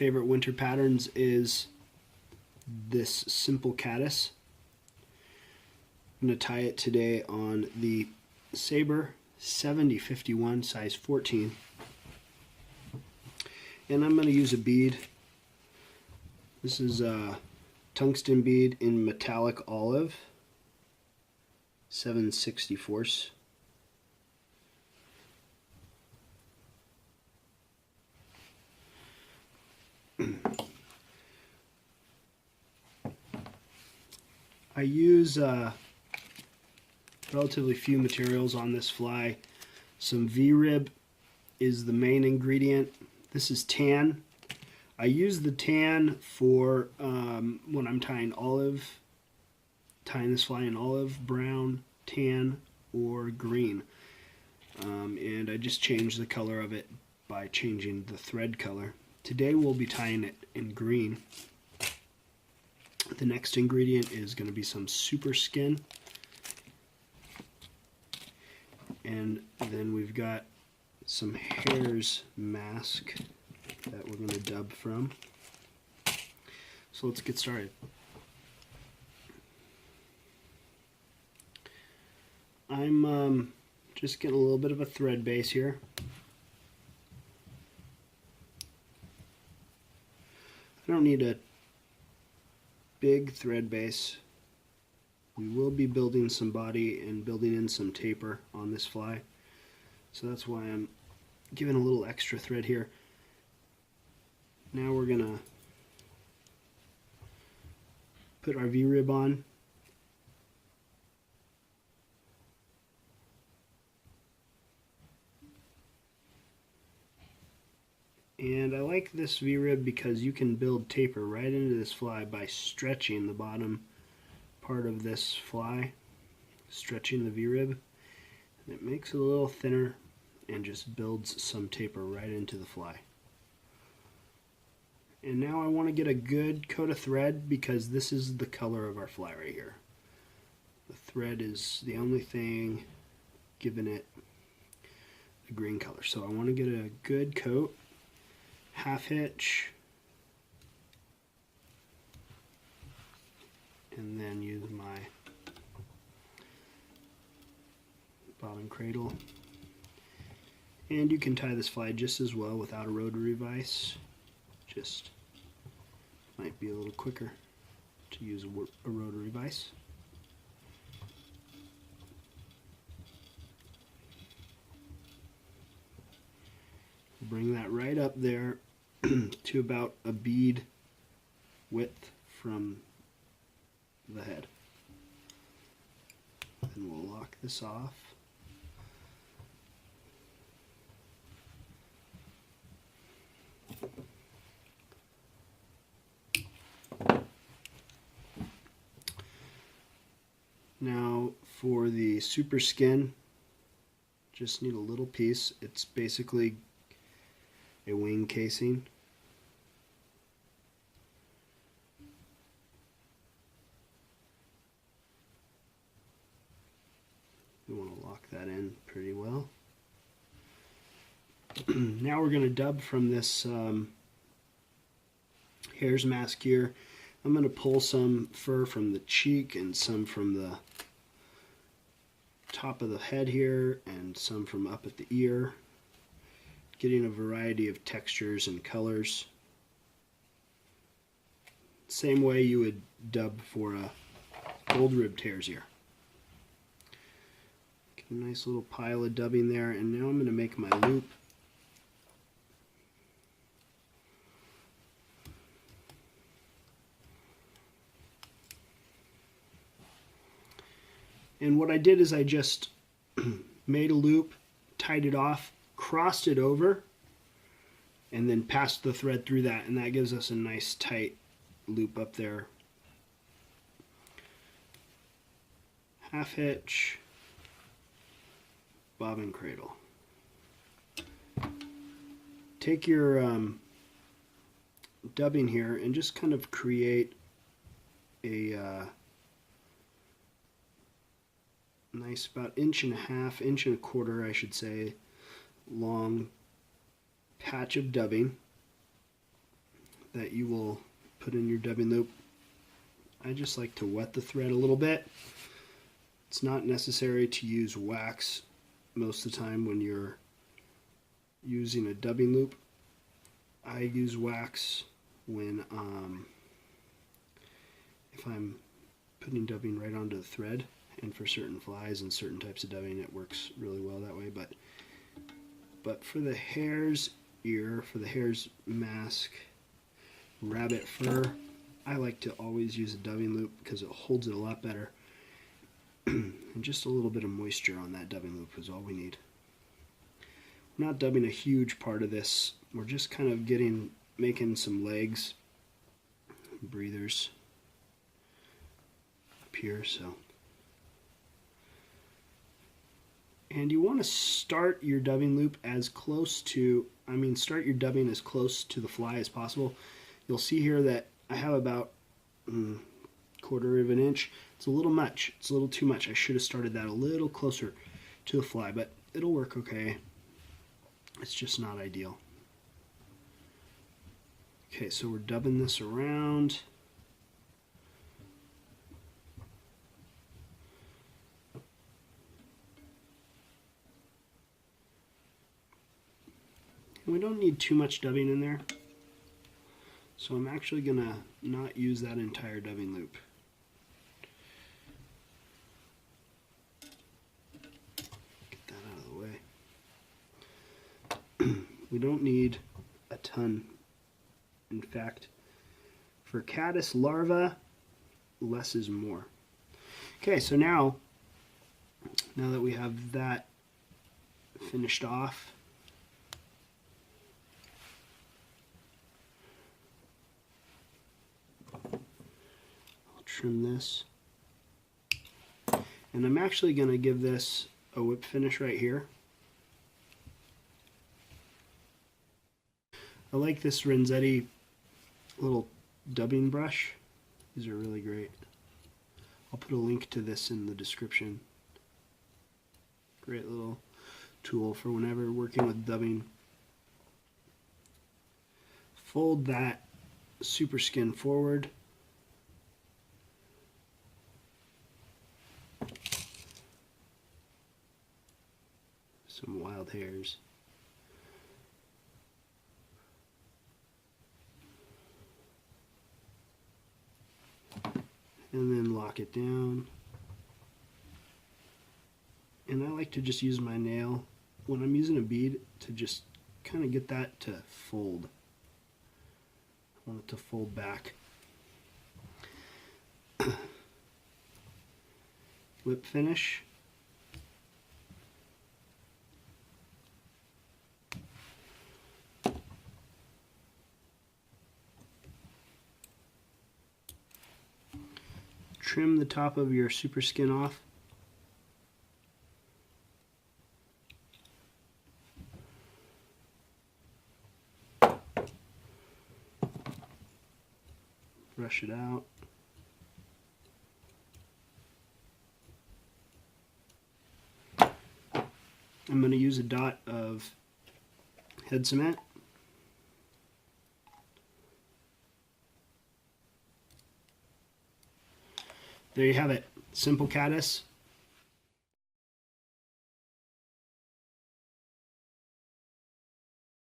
favorite winter patterns is this simple caddis. I'm going to tie it today on the Sabre 7051 size 14. And I'm going to use a bead. This is a tungsten bead in metallic olive, 7/64. I use relatively few materials on this fly. Some V-rib is the main ingredient. This is tan. I use the tan for when I'm tying this fly in olive, brown, tan, or green. And I just change the color of it by changing the thread color. Today we'll be tying it in green. The next ingredient is going to be some super skin. And then we've got some hare's mask that we're going to dub from. So let's get started. I'm just getting a little bit of a thread base here. I don't need a big thread base. We will be building some body and building in some taper on this fly. So that's why I'm giving a little extra thread here. Now we're gonna put our V-rib on. And I like this V-rib because you can build taper right into this fly by stretching the bottom part of this fly, stretching the V-rib. It makes it a little thinner and just builds some taper right into the fly. And now I want to get a good coat of thread because this is the color of our fly right here. The thread is the only thing giving it the green color. So I want to get a good coat. Half hitch, and then use my bobbin cradle. And you can tie this fly just as well without a rotary vise. Just might be a little quicker to use a rotary vise. Bring that right up there to about a bead width from the head. And we'll lock this off. Now for the super skin, just need a little piece. It's basically a wing casing. We want to lock that in pretty well. Now we're going to dub from this hare's mask here. I'm going to pull some fur from the cheek and some from the top of the head here and some from up at the ear, getting a variety of textures and colors. Same way you would dub for a gold ribbed hare's ear. Get a nice little pile of dubbing there, and now I'm going to make my loop. And what I did is I just made a loop, tied it off, crossed it over, and then passed the thread through that, and that gives us a nice tight loop up there. Half hitch, bobbin cradle. Take your dubbing here and just kind of create a nice about 1.5 1.25 I should say long patch of dubbing. that you will put in your dubbing loop. I just like to wet the thread a little bit. It's not necessary to use wax most of the time when you're using a dubbing loop. I use wax when if I'm putting dubbing right onto the thread, and for certain flies and certain types of dubbing it works really well that way. But for the hare's ear, for the hare's mask, rabbit fur, I like to always use a dubbing loop because it holds it a lot better. And just a little bit of moisture on that dubbing loop is all we need. We're not dubbing a huge part of this. We're just kind of making some legs, breathers up here. So, and you want to start your dubbing loop as close to, start your dubbing as close to the fly as possible. You'll see here that I have about quarter of an inch. It's a little much. It's a little too much. I should have started that a little closer to the fly, but it'll work okay. It's just not ideal. Okay, so we're dubbing this around. And we don't need too much dubbing in there. So I'm actually gonna not use that entire dubbing loop. Get that out of the way. We don't need a ton. In fact, for Caddis Larva, less is more. Okay, so now that we have that finished off, trim this, and I'm actually going to give this a whip finish right here. I like this Renzetti little dubbing brush. These are really great. I'll put a link to this in the description. Great little tool for whenever working with dubbing. Fold that super skin forward. Some wild hairs. And then lock it down. And I like to just use my nail when I'm using a bead to just kind of get that to fold. I want it to fold back. Whip finish. Trim the top of your super skin off. Brush it out. I'm going to use a dot of head cement. There you have it. Simple caddis.